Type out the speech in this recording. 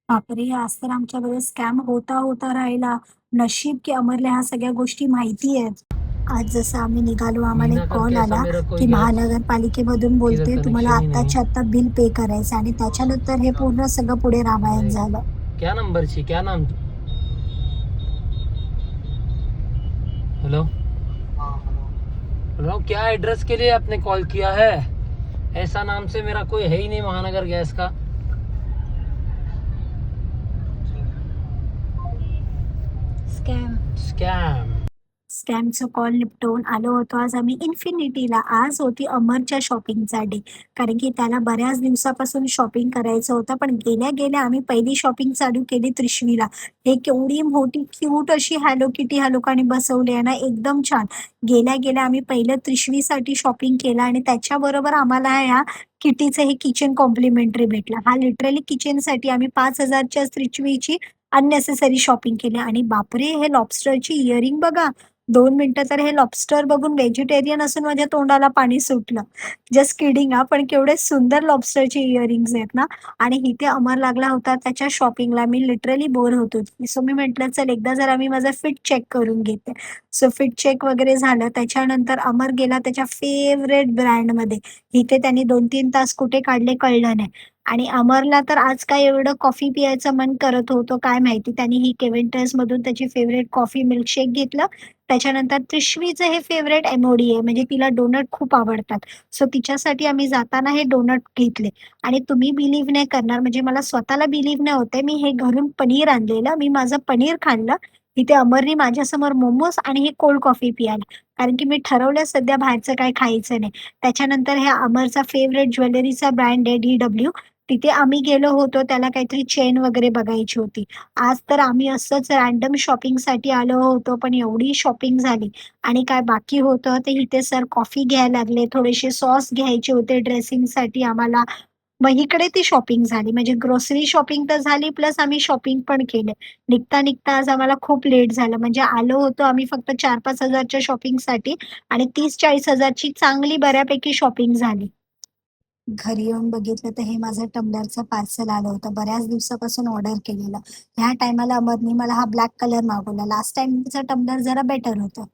बापरे! आज तर आमच्याबरोबर स्कॅम होता होता राहिला. नशीब की अमरला ह्या सगळ्या गोष्टी माहिती आहेत. आज जसं आम्ही निघालो आम्हाला एक महीना कर कॉल कैसा आला, मेरा कोई की गैस महानगरपालिकेमधून की इधर बोलते तुम्हाला कनेक्शन ही नहीं आत्ताच्या है। आत्ता बिल पे करायचं आणि त्याच्यानंतर हे पूर्ण सगळं पुढे रामायण अरे झालं. क्या नंबर चाहिए, क्या नाम? हेलो हेलो, क्या एड्रेस के लिए आपने कॉल किया है? ऐसा नाम से मेरा कोई है ही नहीं महानगर गैस का। स्कॅम. स्कॅम। स्कॅमचा कॉल निपटवून आलो होतो आज आम्ही इन्फिनिटीला. आज होती अमरच्या शॉपिंगचा डे. कारण की त्याला बऱ्याच दिवसापासून शॉपिंग करायचं होतं. पण गेल्या-गेल्या आम्ही पहिली शॉपिंग चालू केली त्रिशवीला. हे केवढी मोठी क्यूट अशी हॅलो किटी ह्या लोकांनी बसवली आहे ना, एकदम छान. गेल्या-गेल्या आम्ही पहिलं त्रिशवीसाठी शॉपिंग केलं आणि त्याच्याबरोबर आम्हाला ह्या किटीचं हे किचन कॉम्प्लिमेंटरी भेटलं. हा लिटरली किचनसाठी आम्ही 5,000 च्या त्रिशवीची अननेसेसरी शॉपिंग केली आणि बापरे! हे लॉबस्टरची इयरिंग बघा. 2 मिनिटं तर हे लॉबस्टर बघून व्हेजिटेरियन असून माझ्या तोंडाला पाणी सुटलं. जस्ट किडिंग हां, पण केवढे सुंदर लॉबस्टरचे इयरिंग्ज आहेत ना आणि इथे अमर लागला होता त्याच्या शॉपिंगला. मी लिटरली बोर होत होती. सो मी म्हटलं चल एकदा जरा मी माझा फिट चेक करून घेते. सो फिट चेक वगैरे झालं. त्याच्यानंतर अमर गेला त्याच्या फेव्हरेट ब्रँडमध्ये. इथे त्यांनी 2-3 तास कुठे काढले कळलं नाही. आणि अमरला तर आज काय एवढं कॉफी पियायचं मन करत होतं काय माहिती. त्याने ही केव्हिन्टर्समधून त्याची फेव्हरेट कॉफी मिल्कशेक घेतलं. त्याच्यानंतर त्रिशवीचं हे फेव्हरेट एम-ओ-डी आहे, म्हणजे तिला डोनट खूप आवडतात. सो तिच्यासाठी आम्ही जाताना हे डोनट घेतले आणि तुम्ही बिलीव्ह नाही करणार, म्हणजे मला स्वतःला बिलीव्ह नाही होत मी हे घरून पनीर आणलेलं. मी माझं पनीर खाल्लं. इथे अमरनी माझ्यासमोर मोमोज आणि ही कोल्ड कॉफी पियाली. कारण की मी ठरवलं सध्या बाहेरचं काही खायचं नाही. त्याच्यानंतर ह्या अमरचा फेव्हरेट ज्वेलरीचा ब्रँड आहे डी-डब्ल्यू. तिथे आम्ही गेलो होतो. त्याला काहीतरी चेन वगैरे बघायची होती. आज तर आम्ही असंच रँडम शॉपिंगसाठी आलो होतो, पण एवढी शॉपिंग झाली आणि काय बाकी होतं ते इथे सर कॉफी घ्यायला लागले, थोडेसे सॉस घ्यायचे होते ड्रेसिंगसाठी आम्हाला. मग इकडे ती शॉपिंग झाली. म्हणजे ग्रोसरी शॉपिंग तर झाली प्लस आम्ही शॉपिंग पण केलं. निघता-निघता आज आम्हाला खूप लेट झालं. म्हणजे आलो होतो आम्ही फक्त 4-5 हजारच्या शॉपिंगसाठी आणि 30-40 हजारची चांगली बऱ्यापैकी शॉपिंग झाली. घरी येऊन बघितलं तर हे माझं टम्बलरचं पार्सल आलं होतं. बऱ्याच दिवसापासून ऑर्डर केलेलं. ह्या टाईमाला अमरनी मला हा ब्लॅक कलर मागवला. लास्ट टाईमचा टम्बलर जरा बेटर होतं.